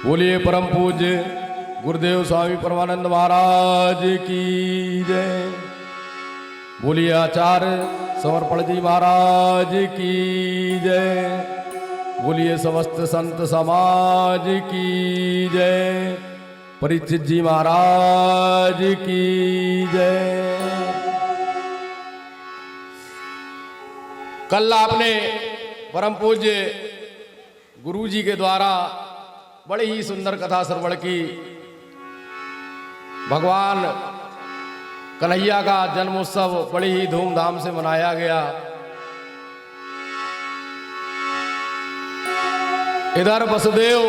बोलिए परम पूज्य गुरुदेव स्वामी परमानंद महाराज की जय। बोलिए आचार्य समर्पण जी महाराज की जय। बोलिए समस्त संत समाज की जय। परिचित जी महाराज की जय। कल आपने परम पूज्य गुरु जी के द्वारा बड़ी ही सुंदर कथा श्रवण की। भगवान कन्हैया का जन्मोत्सव बड़ी ही धूमधाम से मनाया गया। इधर वसुदेव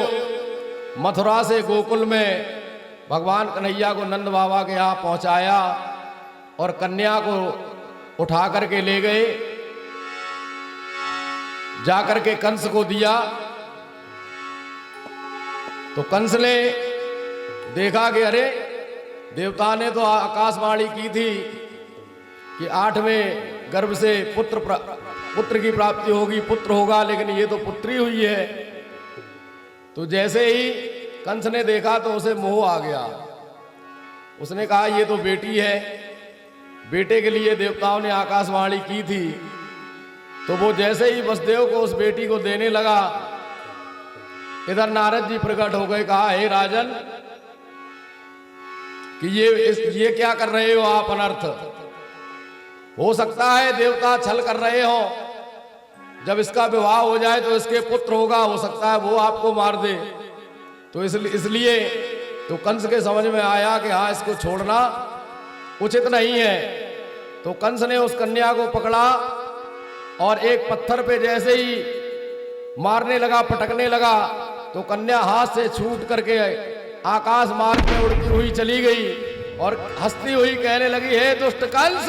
मथुरा से गोकुल में भगवान कन्हैया को नंद बाबा के यहाँ पहुंचाया और कन्या को उठा करके ले गए। जाकर के कंस को दिया तो कंस ने देखा कि अरे देवता ने तो आकाशवाणी की थी कि 8वें गर्भ से पुत्र की प्राप्ति होगी, पुत्र होगा, लेकिन ये तो पुत्री हुई है। तो जैसे ही कंस ने देखा तो उसे मोह आ गया। उसने कहा ये तो बेटी है, बेटे के लिए देवताओं ने आकाशवाणी की थी। तो वो जैसे ही वसुदेव को उस बेटी को देने लगा, इधर नारद जी प्रकट हो गए। कहा हे राजन कि ये क्या कर रहे हो आप अनर्थ। हो सकता है देवता छल कर रहे हो, जब इसका विवाह हो जाए तो इसके पुत्र होगा, हो सकता है वो आपको मार दे। तो इसलिए तो कंस के समझ में आया कि हाँ इसको छोड़ना उचित नहीं है। तो कंस ने उस कन्या को पकड़ा और एक पत्थर पे जैसे ही मारने लगा, पटकने लगा, तो कन्या हाथ से छूट करके आकाश मार्ग में उड़ती हुई चली गई और हंसती हुई कहने लगी, हे दुष्ट कंस,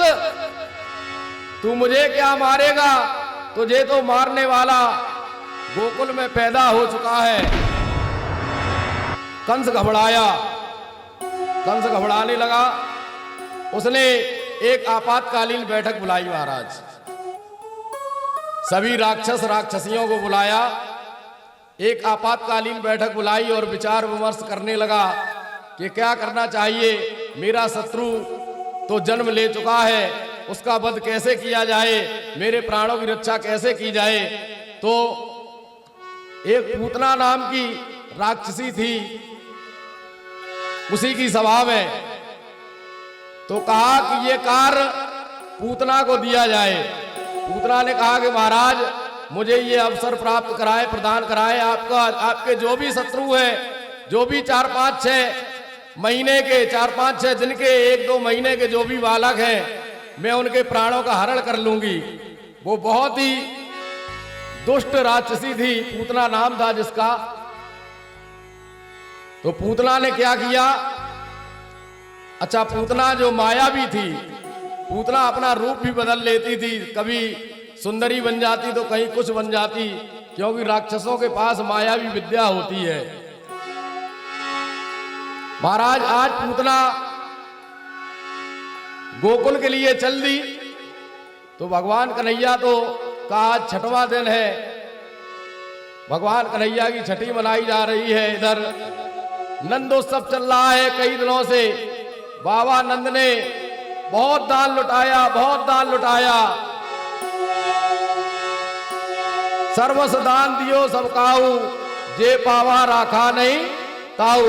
तू मुझे क्या मारेगा? तुझे तो मारने वाला गोकुल में पैदा हो चुका है। कंस घबराया, कंस घबराने लगा। उसने एक आपातकालीन बैठक बुलाई महाराज। सभी राक्षस राक्षसियों को बुलाया, एक आपातकालीन बैठक बुलाई और विचार विमर्श करने लगा कि क्या करना चाहिए। मेरा शत्रु तो जन्म ले चुका है, उसका वध कैसे किया जाए, मेरे प्राणों की रक्षा कैसे की जाए। तो एक पूतना नाम की राक्षसी थी, उसी की सभा में। तो कहा कि ये कार्य पूतना को दिया जाए। पूतना ने कहा कि महाराज मुझे ये अवसर प्राप्त कराए, प्रदान कराए। आपके जो भी शत्रु हैं, जो भी 4-5-6 महीने के, 4-5-6 दिन के, 1-2 महीने के जो भी बालक हैं, मैं उनके प्राणों का हरण कर लूंगी। वो बहुत ही दुष्ट राक्षसी थी, पूतना नाम था जिसका। तो पूतना ने क्या किया? अच्छा, पूतना जो मायावी थी, पूतना अपना रूप भी बदल लेती थी। कभी सुंदरी बन जाती तो कहीं कुछ बन जाती, क्योंकि राक्षसों के पास मायावी विद्या होती है। महाराज आज पूतना गोकुल के लिए चल दी। तो भगवान कन्हैया तो का आज 6वां दिन है, भगवान कन्हैया की छठी मनाई जा रही है। इधर नंदोत्सव चल रहा है कई दिनों से। बाबा नंद ने बहुत दान लुटाया, बहुत दान लुटाया। सर्वस दान दियो सब काऊ, जे पावा राखा नहीं ताऊ।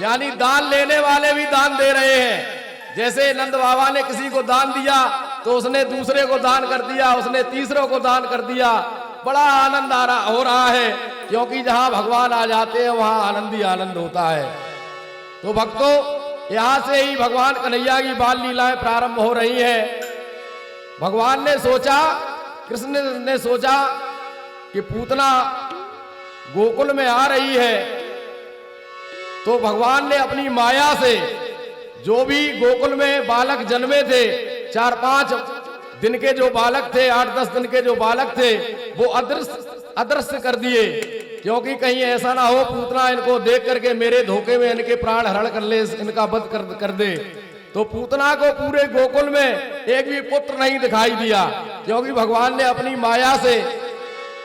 यानी दान लेने वाले भी दान दे रहे हैं। जैसे नंद बाबा ने किसी को दान दिया तो उसने दूसरे को दान कर दिया, उसने तीसरों को दान कर दिया। बड़ा आनंद हो रहा है, क्योंकि जहां भगवान आ जाते हैं वहां आनंद ही आनंद होता है। तो भक्तों, यहां से ही भगवान कन्हैया की बाल लीलाएं प्रारंभ हो रही हैं। भगवान ने सोचा, कृष्ण ने सोचा कि पूतना गोकुल में आ रही है, तो भगवान ने अपनी माया से जो भी गोकुल में बालक जन्मे थे, 4-5 दिन के जो बालक थे, 8-10 दिन के जो बालक थे, वो अदृश्य कर दिए। क्योंकि कहीं ऐसा ना हो पूतना इनको देख करके मेरे धोखे में इनके प्राण हरण कर ले, इनका वध कर दे। तो पूतना को पूरे गोकुल में एक भी पुत्र नहीं दिखाई दिया, क्योंकि भगवान ने अपनी माया से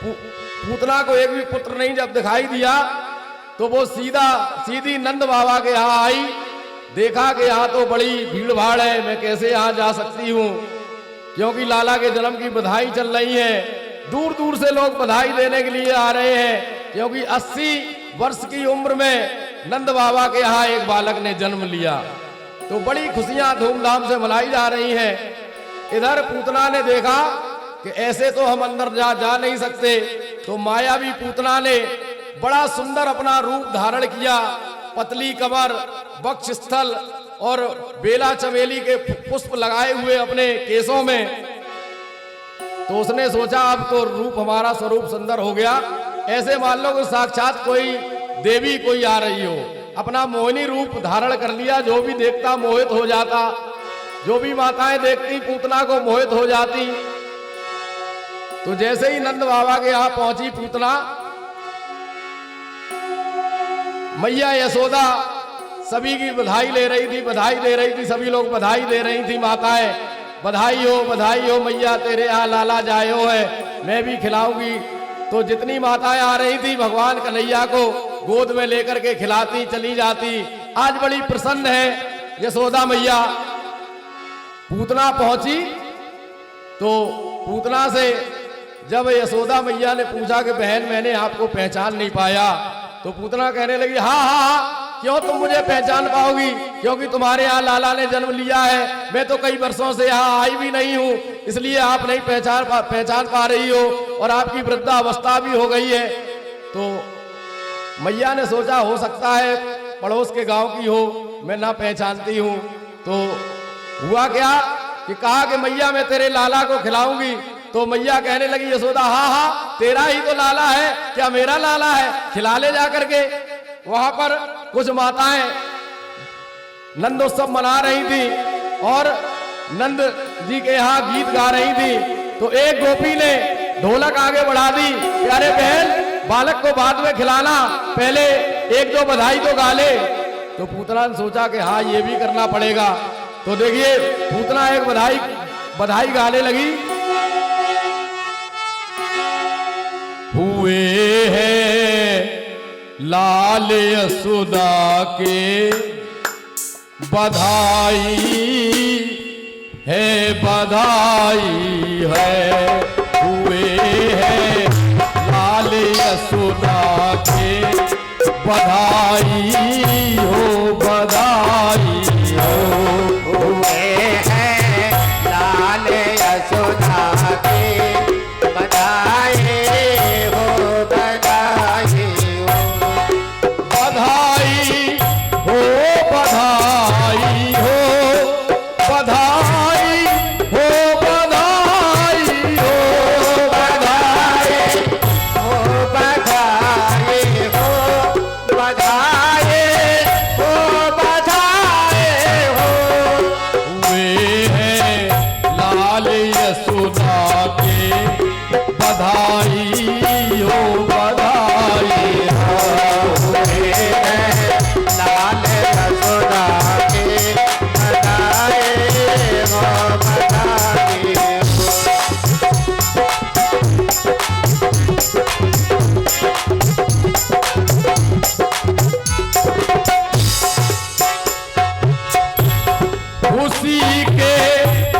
पूतना को एक भी पुत्र नहीं जब दिखाई दिया, तो वो सीधी नंद बाबा के यहाँ आई। देखा कि यहाँ तो बड़ी भीड़ भाड़ है, मैं कैसे यहाँ जा सकती हूँ, क्योंकि लाला के जन्म की बधाई चल रही है। दूर दूर से लोग बधाई देने के लिए आ रहे हैं, क्योंकि 80 वर्ष की उम्र में नंद बाबा के यहाँ एक बालक ने जन्म लिया। तो बड़ी खुशियां धूमधाम से मनाई जा रही हैं। इधर पूतना ने देखा कि ऐसे तो हम अंदर जा नहीं सकते, तो मायावी पूतना ने बड़ा सुंदर अपना रूप धारण किया। पतली कमर, वक्षस्थल और बेला चमेली के पुष्प लगाए हुए अपने केसों में। तो उसने सोचा अब तो रूप हमारा स्वरूप सुंदर हो गया, ऐसे मान लो कि साक्षात कोई देवी कोई आ रही हो। अपना मोहिनी रूप धारण कर लिया, जो भी देखता मोहित हो जाता, जो भी माताएं देखती पूतना को मोहित हो जाती। तो जैसे ही नंद बाबा के यहाँ पहुंची पूतना, मैया यशोदा सभी की बधाई ले रही थी, सभी लोग बधाई दे रही थी। माताएं बधाई हो मैया, तेरे यहाँ लाला जायो है, मैं भी खिलाऊंगी। तो जितनी माताएं आ रही थी भगवान कन्हैया को गोद में लेकर के खिलाती चली जाती। आज बड़ी प्रसन्न है यशोदा मैया। पूतना पहुंची तो पूतना से जब यशोदा मैया ने पूछा कि बहन मैंने आपको पहचान नहीं पाया, तो पूतना कहने लगी हाँ, क्यों तुम मुझे पहचान पाओगी, क्योंकि तुम्हारे यहाँ लाला ने जन्म लिया है। मैं तो कई वर्षों से यहाँ आई भी नहीं हूँ, इसलिए आप नहीं पहचान पा रही हो, और आपकी वृद्धावस्था भी हो गई है। तो मैया ने सोचा हो सकता है पड़ोस के गांव की हो, मैं ना पहचानती हूँ। तो हुआ क्या कि कहा कि मैया मैं तेरे लाला को खिलाऊंगी। तो मैया कहने लगी यशोदा हाँ, तेरा ही तो लाला है, क्या मेरा लाला है, खिला ले जा करके। वहां पर कुछ माताएं नंदोत्सव मना रही थी और नंद जी के यहाँ गीत गा रही थी। तो एक गोपी ने ढोलक आगे बढ़ा दी, प्यारे बहन बालक को बाद में खिलाना, पहले एक दो बधाई तो गा ले। तो पूतना ने सोचा कि हाँ ये भी करना पड़ेगा। तो देखिए पूतना एक बधाई गाने लगी। हुए हैं लाल यशोदा के बधाई है हुए हैं लाल यशोदा के बधाई हो हुए हैं लाल यशोदा के बधाई हो बधाई हो बधाई हो बधाई हो बधाई हो बधाई हो बधाई हो बधाई हो बधाई हो। हुए हैं लाल यशोदा के बधाई हो बधाई हो। हुए हैं लाल यशोदा के बधाई हो बधाई हो। खुशी के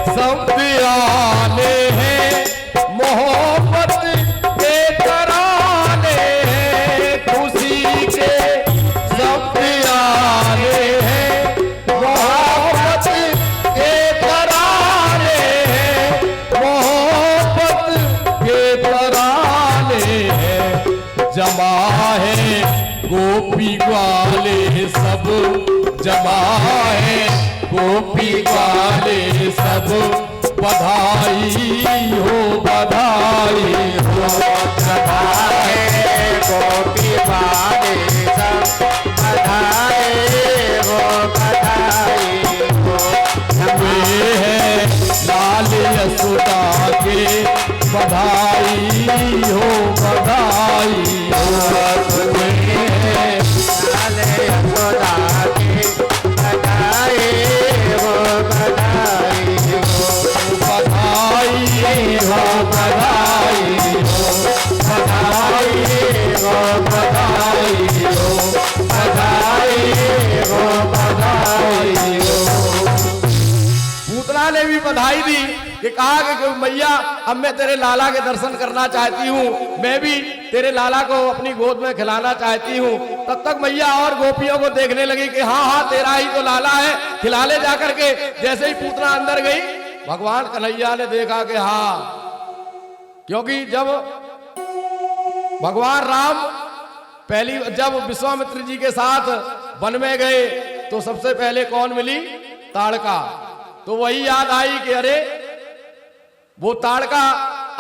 शब्द आने हैं, मोहब्बत के तराने हैं। खुशी के शब्द आने हैं, मोहब्बत के तराने हैं, मोहब्बत के तराने हैं। जमा है गोपी वाले सब, जमा है गोपी वाले सब, बधाई हो बधाई हो। सदा है गोपी वाले सब, बधाई हो बधाई हो। हुए हैं लाल यशोदा के बधाई हो बधाई हो। हुए हैं लाल यशोदा के बधाई हो बधाई हो। बधाई हो बधाई हो बधाई हो बधाई हो। भी बधाई दी कि कहा कि मैया अब मैं तेरे लाला के दर्शन करना चाहती हूँ, मैं भी तेरे लाला को अपनी गोद में खिलाना चाहती हूँ। तब तक मैया और गोपियों को देखने लगी कि हाँ हाँ तेरा ही तो लाला है, खिला ले जाकर के। जैसे ही पूतना अंदर गई, भगवान कन्हैया ने देखा कि हाँ, क्योंकि जब भगवान राम जब विश्वामित्र जी के साथ वन में गए तो सबसे पहले कौन मिली? ताड़का। तो वही याद आई कि अरे वो ताड़का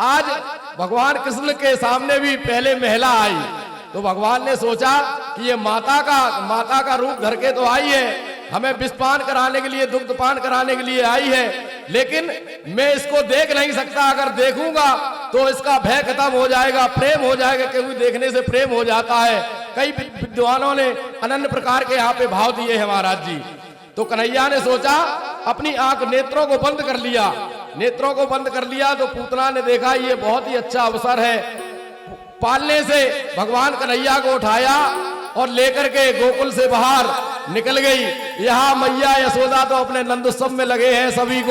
आज भगवान कृष्ण के सामने भी पहले महिला आई। तो भगवान ने सोचा कि ये माता का रूप धर के तो आई है, हमें विषपान कराने के लिए, दुग्धपान कराने के लिए आई है, लेकिन मैं इसको देख नहीं सकता। अगर देखूंगा तो इसका भय खत्म हो जाएगा, प्रेम हो जाएगा, क्योंकि देखने से प्रेम हो जाता है। कई विद्वानों ने अनन्य प्रकार के यहाँ पे भाव दिए हैं महाराज जी। तो कन्हैया ने सोचा, अपनी आंख नेत्रों को बंद कर लिया। नेत्रों को बंद कर लिया तो पूतना ने देखा ये बहुत ही अच्छा अवसर है। पालने से भगवान कन्हैया को उठाया और लेकर के गोकुल से बाहर निकल गई। यहाँ मैया यशोदा तो अपने नंदोत्सव में लगे हैं, सभी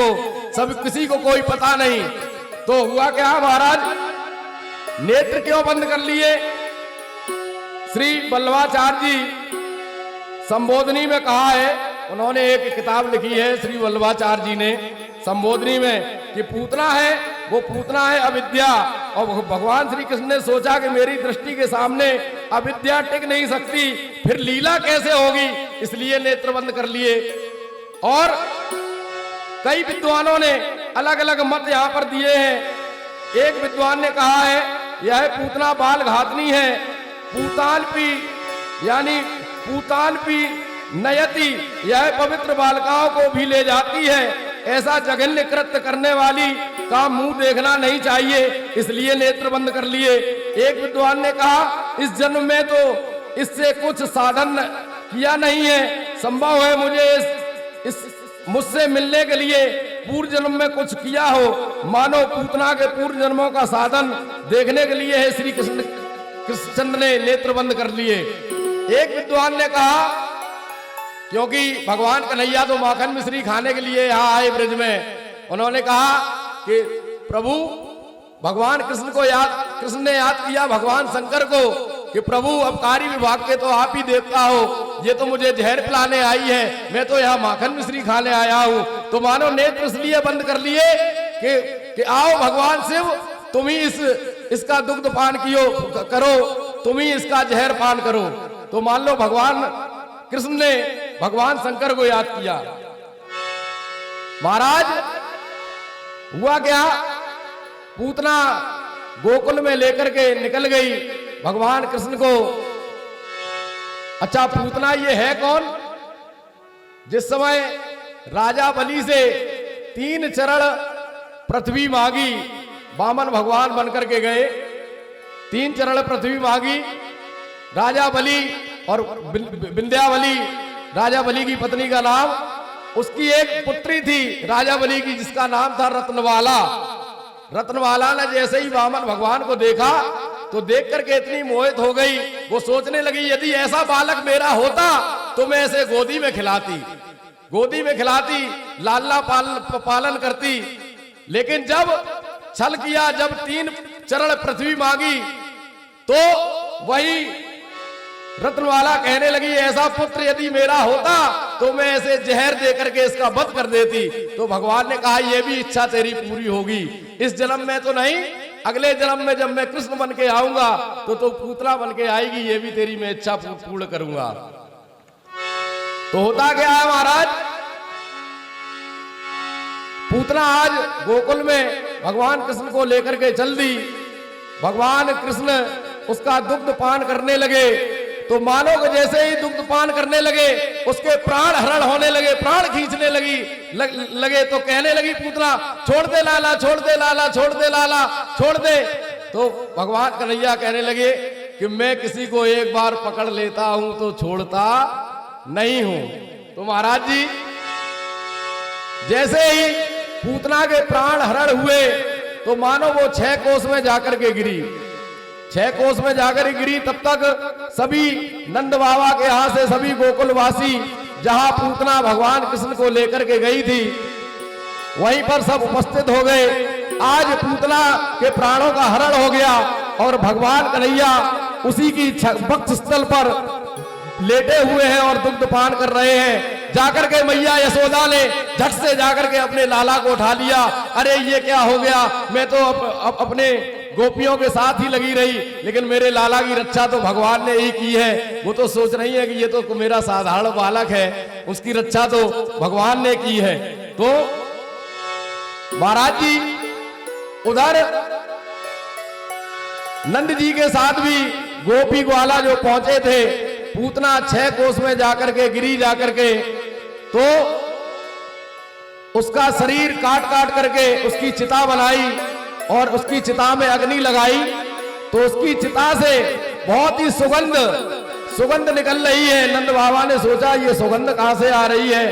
किसी को कोई पता नहीं। तो हुआ क्या महाराज, नेत्र क्यों बंद कर लिए? श्री वल्लभाचार्य जी संबोधनी में कहा है, उन्होंने एक किताब लिखी है श्री वल्लभाचार्य जी ने संबोधनी में, कि पूतना है वो पूतना है अविद्या। और भगवान श्री कृष्ण ने सोचा कि मेरी दृष्टि के सामने अविद्या टिक नहीं सकती, फिर लीला कैसे होगी, इसलिए नेत्र बंद कर लिए। और कई विद्वानों ने अलग अलग मत यहाँ पर दिए हैं। एक विद्वान ने कहा है यह पूतना बाल घातनी है, पूतालपी यानी पूतालपी नयति, यह पवित्र बालिकाओं को भी ले जाती है। ऐसा जघन्य कृत्य करने वाली का मुंह देखना नहीं चाहिए, इसलिए नेत्र बंद कर लिए। एक विद्वान ने कहा इस जन्म में तो इससे कुछ साधन किया नहीं है, संभव है मुझे मुझसे मिलने के लिए पूर्व जन्म में कुछ किया हो, मानो पूतना के पूर्व जन्मों का साधन देखने के लिए है। श्री कृष्ण ने नेत्र बंद कर लिए। एक विद्वान ने कहा क्योंकि भगवान कन्हैया तो माखन मिश्री खाने के लिए यहाँ आए ब्रज में, उन्होंने कहा कि प्रभु भगवान कृष्ण ने याद किया भगवान शंकर को कि प्रभु अबकारी विभाग के तो आप ही देवता हो, ये तो मुझे जहर पिलाने आई है, मैं तो यहाँ माखन मिश्री खाने आया हूँ। तो मानो नेत्र इसलिए बंद कर लिए कि आओ भगवान शिव, तुम ही इसका दुग्ध पान करो, तुम ही इसका जहर पान करो। तो मान लो भगवान कृष्ण ने भगवान शंकर को याद किया। महाराज हुआ क्या, पूतना गोकुल में लेकर के निकल गई भगवान कृष्ण को। अच्छा पूतना ये है कौन? जिस समय राजा बलि से 3 चरण पृथ्वी मांगी, वामन भगवान बनकर के गए, 3 चरण पृथ्वी मांगी। राजा बलि और विंध्यावली, राजा बलि की पत्नी का नाम, उसकी एक पुत्री थी राजा बलि की जिसका नाम था रत्नवाला। रत्नवाला ने जैसे ही वामन भगवान को देखा तो देख करके इतनी मोहित हो गई, वो सोचने लगी यदि ऐसा बालक मेरा होता तो मैं ऐसे गोदी में खिलाती, लालना पालन करती। लेकिन जब छल किया, जब 3 चरण पृथ्वी मांगी, तो वही रत्नवाला कहने लगी ऐसा पुत्र यदि मेरा होता तो मैं ऐसे जहर दे करके इसका वध कर देती। तो भगवान ने कहा ये भी इच्छा तेरी पूरी होगी, इस जन्म में तो नहीं, अगले जन्म में जब मैं कृष्ण बन के आऊंगा तो पूतना बन के आएगी, ये भी तेरी मैं इच्छा पूर्ण करूंगा। तो होता क्या है महाराज, पूतना आज गोकुल में भगवान कृष्ण को लेकर के चल दी। भगवान कृष्ण उसका दुग्ध पान करने लगे, तो मानो कि जैसे ही दुग्ध पान करने लगे उसके प्राण हरण होने लगे, प्राण खींचने लगे। तो कहने लगी पूतना छोड़ दे लाला, छोड़ दे लाला, छोड़ दे लाला, छोड़ दे। तो भगवान कन्हैया कहने लगे कि मैं किसी को एक बार पकड़ लेता हूं तो छोड़ता नहीं हूं। तो महाराज जी जैसे ही पूतना के प्राण हरण हुए तो मानो वो 6 कोस में जाकर के गिरी, 6 कोस में जाकर गिरी। तब तक सभी नंद बाबा के यहां से सभी गोकुलवासी जहां पूतना भगवान कृष्ण को लेकर के गई थी, वहीं पर सब उपस्थित हो गए। आज पूतना के प्राणों का हरण हो गया और भगवान कन्हैया उसी की वक्ष स्थल पर लेटे हुए हैं और दुग्ध पान कर रहे हैं। जाकर के मैया यशोदा ने झट से जाकर के अपने लाला को उठा लिया। अरे ये क्या हो गया, मैं तो अपने गोपियों के साथ ही लगी रही, लेकिन मेरे लाला की रक्षा तो भगवान ने ही की है। वो तो सोच रही है कि ये तो मेरा साधारण बालक है, उसकी रक्षा तो भगवान ने की है। तो महाराज जी उधर नंद जी के साथ भी गोपी ग्वाला जो पहुंचे थे, पूतना 6 कोस में जाकर के गिरी जाकर के तो उसका शरीर काट काट करके उसकी चिता बनाई और उसकी चिता में अग्नि लगाई। तो उसकी चिता से बहुत ही सुगंध निकल रही है। नंद बाबा ने सोचा ये सुगंध कहां से आ रही है,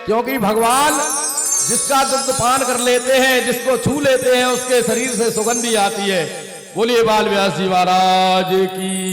क्योंकि भगवान जिसका दुग्ध पान कर लेते हैं, जिसको छू लेते हैं, उसके शरीर से सुगंध ही आती है। बोलिए बाल व्यास जी महाराज की।